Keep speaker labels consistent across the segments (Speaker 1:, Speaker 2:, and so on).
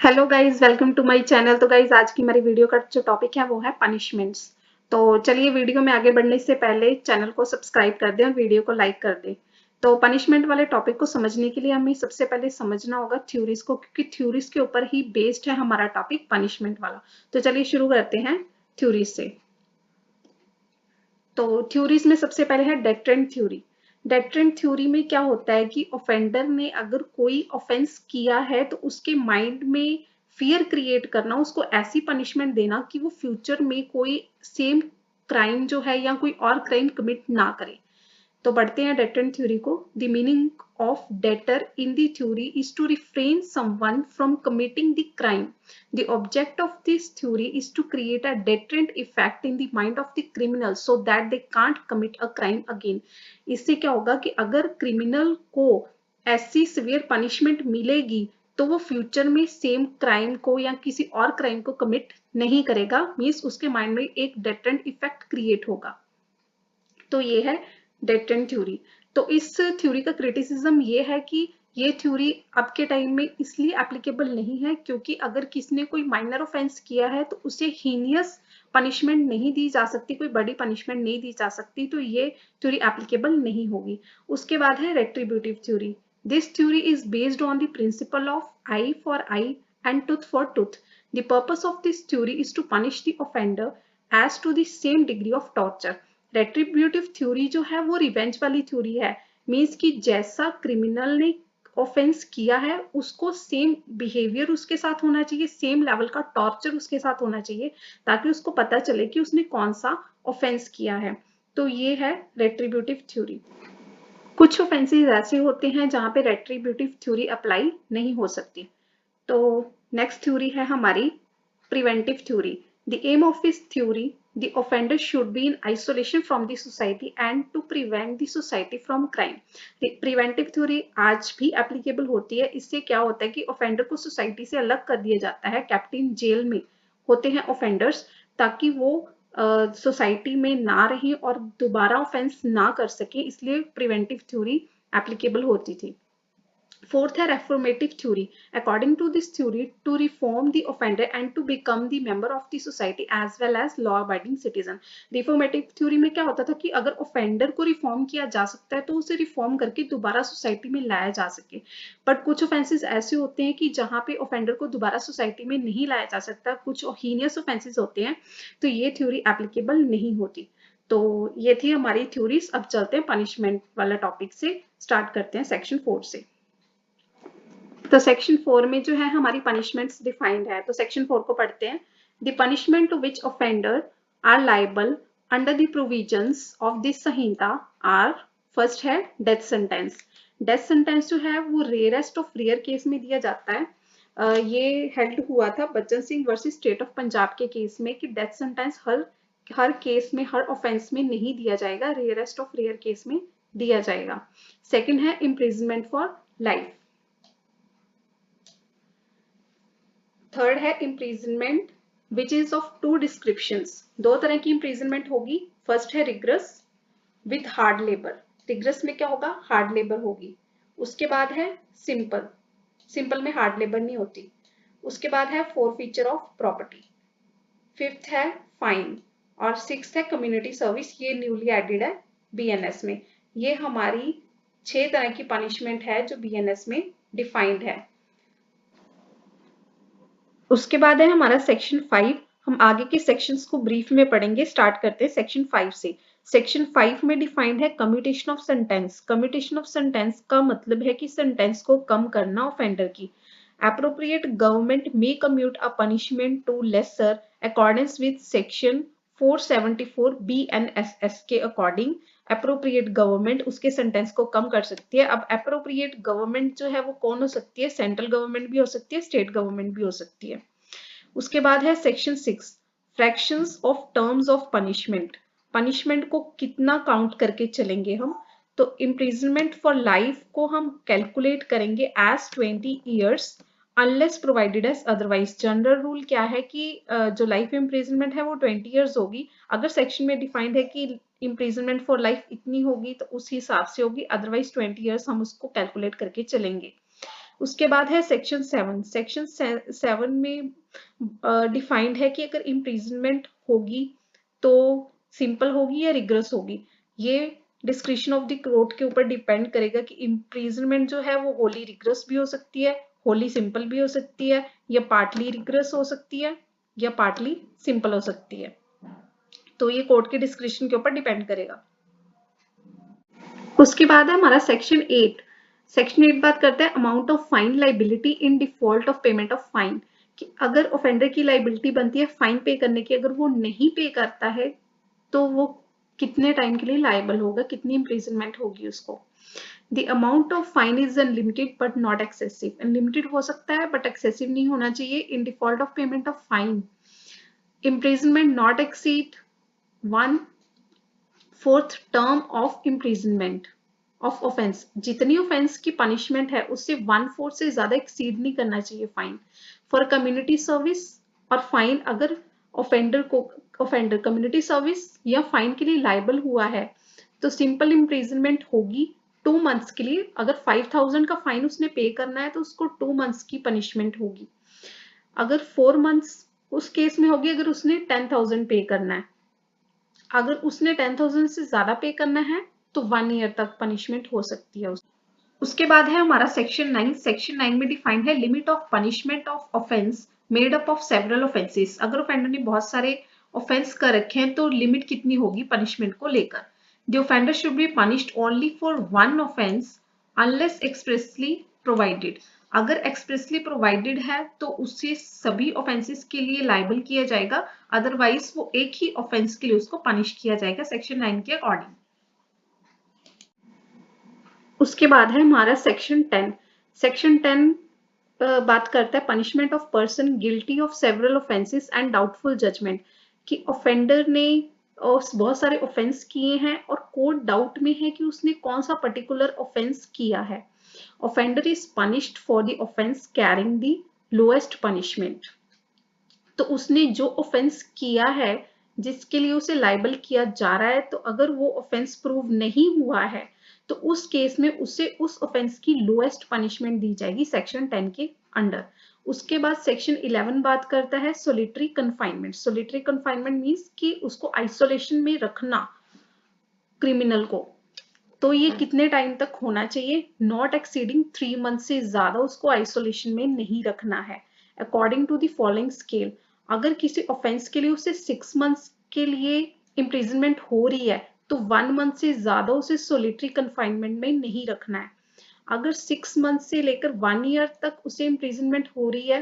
Speaker 1: Hello guys, welcome to my channel. तो guys, आज की हमारी वीडियो का जो टॉपिक है वो है पनिशमेंट्स। तो चलिए, वीडियो में आगे बढ़ने से पहले चैनल को सब्सक्राइब कर दें और वीडियो को लाइक कर दें। तो पनिशमेंट वाले टॉपिक को समझने के लिए हमें सबसे पहले समझना होगा थ्योरीज को, क्योंकि थ्योरीज के ऊपर ही बेस्ड है हमारा टॉपिक पनिशमेंट वाला। तो चलिए शुरू करते हैं थ्योरीज से। तो थ्योरीज में सबसे पहले है डेटरेंट थ्योरी। डेटरेंट थ्योरी में क्या होता है कि ऑफेंडर ने अगर कोई ऑफेंस किया है तो उसके माइंड में फियर क्रिएट करना, उसको ऐसी पनिशमेंट देना कि वो फ्यूचर में कोई सेम क्राइम जो है या कोई और क्राइम कमिट ना करे। तो पढ़ते हैं डेटरेंट थ्योरी को। The meaning of deter in the theory is to refrain someone from committing the crime. The object of this theory is to create a deterrent effect in the mind of the criminal so that they can't commit a crime again. इससे क्या होगा कि अगर criminal को ऐसी severe punishment मिलेगी तो वो फ्यूचर में सेम क्राइम को या किसी और क्राइम को कमिट नहीं करेगा। मीन्स उसके माइंड में एक डेटरेंट इफेक्ट क्रिएट होगा। तो ये है डेटरेंट थ्योरी। तो इस थ्योरी का क्रिटिसिज्म ये है कि ये थ्योरी अब के टाइम में इसलिए एप्लीकेबल नहीं है क्योंकि अगर किसी ने कोई माइनर ऑफेंस किया है तो उसे हीनियस पनिशमेंट नहीं दी जा सकती, कोई बड़ी पनिशमेंट नहीं दी जा सकती, तो ये थ्योरी एप्लीकेबल नहीं होगी। उसके बाद है retributive theory. This theory is based on the principle of eye for eye and tooth for tooth. The purpose of this theory is to punish the offender as to the same degree of torture. Retributive theory जो है वो revenge वाली theory है। Means कि जैसा criminal ने offence किया है उसको सेम बिहेवियर उसके साथ होना चाहिए, सेम लेवल का टॉर्चर उसके साथ होना चाहिए, ताकि उसको पता चले कि उसने कौन सा ऑफेंस किया है। तो ये है रेट्रीब्यूटिव थ्योरी। कुछ ऑफेंसेस ऐसे होते हैं जहां पे रेट्रीब्यूटिव थ्योरी अप्लाई नहीं हो सकती। तो नेक्स्ट थ्योरी है हमारी preventive theory. The aim of this theory, the offender should be in isolation from the society and to prevent the society from crime। Preventive theory आज भी एप्लीकेबल होती है। इससे क्या होता है कि ऑफेंडर को सोसाइटी से अलग कर दिया जाता है, कैप्टिव जेल में होते हैं ऑफेंडर्स, ताकि वो सोसाइटी में ना रहें और दोबारा ऑफेंस ना कर सके, इसलिए प्रिवेंटिव थ्योरी एप्लीकेबल होती थी। Fourth है reformative theory. According to this theory, to reform the offender and to become the member of the society as well as law-abiding citizen। Reformative theory में क्या होता था कि अगर offender को reform किया जा सकता है तो उसे reform करके दोबारा society में लाया जा सके। But कुछ offenses ऐसे होते हैं कि जहाँ पे offender को दोबारा society में नहीं लाया जा सकता, कुछ heinous offenses होते हैं, तो ये theory applicable नहीं होती। तो ये थी हमारी थ्योरीज। अब चलते हैं पनिशमेंट वाला टॉपिक से, स्टार्ट करते हैं सेक्शन 4 से। तो सेक्शन 4 में जो है हमारी पनिशमेंट्स डिफाइंड है। तो सेक्शन 4 को पढ़ते हैं। The punishment to which offender are liable under the provisions of this Sanhita are, first है डेथ सेंटेंस। डेथ सेंटेंस जो है वो रेयरेस्ट ऑफ रेयर केस में दिया जाता है। ये हेल्ड हुआ था Bachchan Singh versus state of Punjab के केस में कि डेथ सेंटेंस हर केस में, हर ऑफेंस में नहीं दिया जाएगा, रेयरेस्ट ऑफ रेयर केस में दिया जाएगा। सेकंड है इम्प्रिजनमेंट फॉर लाइफ। थर्ड है imprisonment which is of two descriptions. दो तरह की इम्प्रीजनमेंट होगी। फर्स्ट है rigorous with hard labour. Rigorous में क्या होगा, हार्ड लेबर होगी। उसके बाद है सिंपल, सिंपल में हार्ड लेबर नहीं होती। उसके बाद है फॉरफीचर ऑफ प्रॉपर्टी। फिफ्थ है फाइन और सिक्स्थ है कम्युनिटी सर्विस। ये न्यूली एडेड है बीएनएस में। ये हमारी 6 तरह की पनिशमेंट है जो बीएनएस में डिफाइंड है। उसके बाद है हमारा सेक्शन 5। हम आगे के सेक्शंस को ब्रीफ में पढ़ेंगे। स्टार्ट करते हैं सेक्शन 5 से। सेक्शन 5 में डिफाइंड है commutation of sentence. Commutation of sentence का मतलब है कि सेंटेंस को कम करना ऑफेंडर की। Appropriate government may commute a punishment to lesser accordance with section 474 BNSS के अकॉर्डिंग अप्रोप्रिएट गवर्नमेंट उसके सेंटेंस को कम कर सकती है। अब अप्रोप्रिएट गवर्नमेंट जो है वो कौन हो सकती है, सेंट्रल गवर्नमेंट भी हो सकती है, स्टेट गवर्नमेंट भी हो सकती है। उसके बाद है section 6 fractions of terms of punishment. Punishment को कितना काउंट करके चलेंगे हम, तो इम्प्रिजनमेंट फॉर लाइफ को हम कैलकुलेट करेंगे as 20 years unless provided as otherwise. General rule क्या है कि जो लाइफ इम्प्रिजनमेंट है वो 20 ईयर्स होगी। अगर सेक्शन में डिफाइंड है कि इम्प्रिजनमेंट फॉर लाइफ इतनी होगी तो उस हिसाब से होगी, अदरवाइज 20 ईयर्स हम उसको कैलकुलेट करके चलेंगे। उसके बाद है सेक्शन 7। सेक्शन 7 में डिफाइंड है कि अगर इम्प्रिजनमेंट होगी तो सिंपल होगी या रिग्रेस होगी। ये डिस्क्रिप्शन ऑफ द कोर्ट के ऊपर डिपेंड करेगा कि इम्प्रिजनमेंट जो है वो होली रिग्रेस भी हो सकती है, होली सिंपल भी हो सकती है, या पार्टली रिग्रेस हो सकती है, या पार्टली सिंपल हो सकती है। तो ये कोर्ट के डिस्क्रिप्शन के ऊपर डिपेंड करेगा। उसके बाद है हमारा सेक्शन 8। सेक्शन 8 बात करता है amount of fine liability in default of payment of fine, कि अगर ऑफेंडर की लाइबिलिटी बनती है फाइन पे करने की, अगर वो नहीं पे करता है तो वो कितने टाइम के लिए लायबल होगा, कितनी इम्प्रिजनमेंट होगी उसको। The amount of fine is unlimited but not excessive. Unlimited हो सकता है बट एक्सेसिव नहीं होना चाहिए। In default of payment of fine, imprisonment not exceed 1/4 term of imprisonment of offence. जितनी ऑफेंस की पनिशमेंट है उससे 1/4 से ज्यादा एक्सीड नहीं करना चाहिए फाइन। फॉर कम्युनिटी सर्विस और फाइन, अगर ऑफेंडर कम्युनिटी सर्विस या फाइन के लिए लायबल हुआ है तो सिंपल इम्प्रिजनमेंट होगी 2 मंथ्स के लिए। अगर 5000 का फाइन उसने पे करना है तो उसको 2 मंथ्स की पनिशमेंट होगी। अगर 4 मंथ्स उस केस में होगी अगर उसने 10,000 पे करना है। अगर उसने 10,000 से ज्यादा पे करना है तो 1 ईयर तक पनिशमेंट हो सकती है। उसके बाद है हमारा सेक्शन 9। सेक्शन 9 में डिफाइंड है limit of punishment of offence made up of several offences. अगर ऑफेंडर ने बहुत सारे ऑफेंस कर रखे हैं तो लिमिट कितनी होगी पनिशमेंट को लेकर। The offender should be punished only for 1 offence unless expressly provided. अगर एक्सप्रेसली प्रोवाइडेड है तो उससे सभी ऑफेंसेस के लिए लायबल किया जाएगा, अदरवाइज वो एक ही ऑफेंस के लिए उसको पनिश किया जाएगा सेक्शन 9 के अकॉर्डिंग। उसके बाद है हमारा सेक्शन 10। सेक्शन 10 बात करता है punishment of person guilty of several offences and doubtful judgement, कि ऑफेंडर ने बहुत सारे ऑफेंस किए हैं और कोर्ट डाउट में है कि उसने कौन सा पर्टिकुलर ऑफेंस किया है। Offender is punished for the offence carrying the lowest punishment. तो उसने जो ऑफेंस किया है जिसके लिए उसे लायबल किया जा रहा है, तो अगर वो ऑफेंस प्रूव नहीं हुआ है तो उस केस में उसे उस ऑफेंस की लोएस्ट पनिशमेंट दी जाएगी सेक्शन 10 के अंडर। उसके बाद सेक्शन 11 बात करता है solitary confinement. Solitary confinement means कि उसको आइसोलेशन में रखना क्रिमिनल को। तो ये कितने टाइम तक होना चाहिए, नॉट एक्सीडिंग 3 मंथ से ज्यादा उसको आइसोलेशन में नहीं रखना है according to the following scale. अगर किसी ऑफेंस के लिए उसे 6 मंथ्स के लिए इम्प्रिजनमेंट हो रही है तो 1 मंथ से ज्यादा उसे सोलिटरी कन्फाइनमेंट में नहीं रखना है। अगर 6 मंथ से लेकर 1 ईयर तक उसे इम्प्रिजनमेंट हो रही है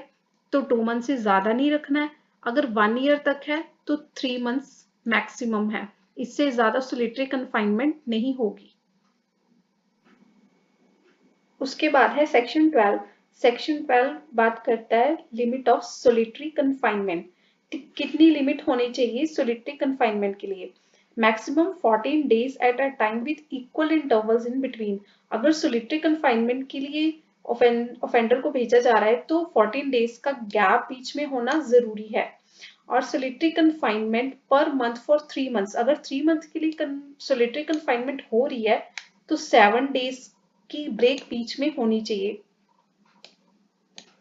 Speaker 1: तो 2 मंथ से ज्यादा नहीं रखना है। अगर 1 ईयर तक है तो 3 मंथ्स मैक्सिमम है, इससे ज्यादा सोलिटरी कन्फाइनमेंट नहीं होगी। उसके बाद है सेक्शन 12। सेक्शन 12 बात करता है लिमिट ऑफ सोलिटरी कन्फाइनमेंट, कितनी लिमिट होनी चाहिए सोलिटरी कन्फाइनमेंट के लिए। Maximum 14 days at a time with equal intervals in between. अगर सोलिटरी कन्फाइनमेंट के लिए ऑफेंडर को भेजा जा रहा है तो 14 डेज का गैप बीच में होना जरूरी है। और solitary confinement per month for 3 months. अगर 3 मंथ के लिए सोलिटरी कन्फाइनमेंट हो रही है तो 7 डेज की ब्रेक बीच में होनी चाहिए।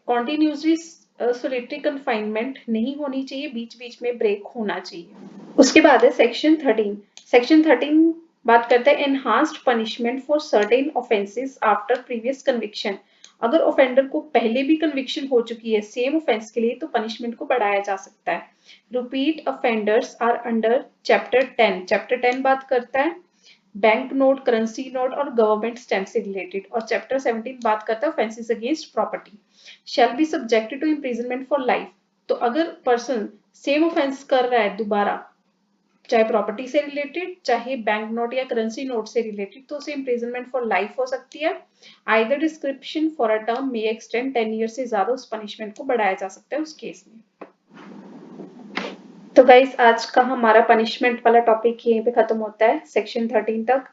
Speaker 1: कॉन्टिन्यूसली सोलिटरी कन्फाइनमेंट नहीं होनी चाहिए, बीच बीच में ब्रेक होना चाहिए। उसके बाद है सेक्शन 13। सेक्शन 13 बात करता है enhanced punishment for certain offences after previous conviction. अगर ऑफेंडर को पहले भी कन्विक्शन हो चुकी है सेम ऑफेंस के लिए तो पनिशमेंट को बढ़ाया जा सकता है। Repeat offenders are under chapter 10। Chapter 10 बात करता है बैंक नोट, करेंसी नोट और गवर्नमेंट स्टैम्प से रिलेटेड। और चैप्टर 17 बात करता है offences against property shall be subjected to imprisonment for life. तो अगर पर्सन सेम ऑफेंस कर रहा है दोबारा, चाहे प्रॉपर्टी से रिलेटेड चाहे बैंक नोट या करेंसी नोट से रिलेटेड, तो उसे इम्प्रिजनमेंट फॉर लाइफ हो सकती है। Either description for a term may extend 10 year से ज्यादा उस पनिशमेंट को बढ़ाया जा सकता है उस केस में। तो गाइस आज का हमारा पनिशमेंट वाला टॉपिक यहीं पे खत्म होता है सेक्शन 13 तक।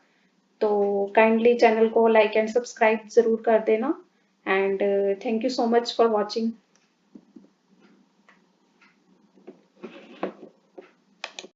Speaker 1: तो काइंडली चैनल को लाइक एंड सब्सक्राइब जरूर कर देना and thank you so much for watching.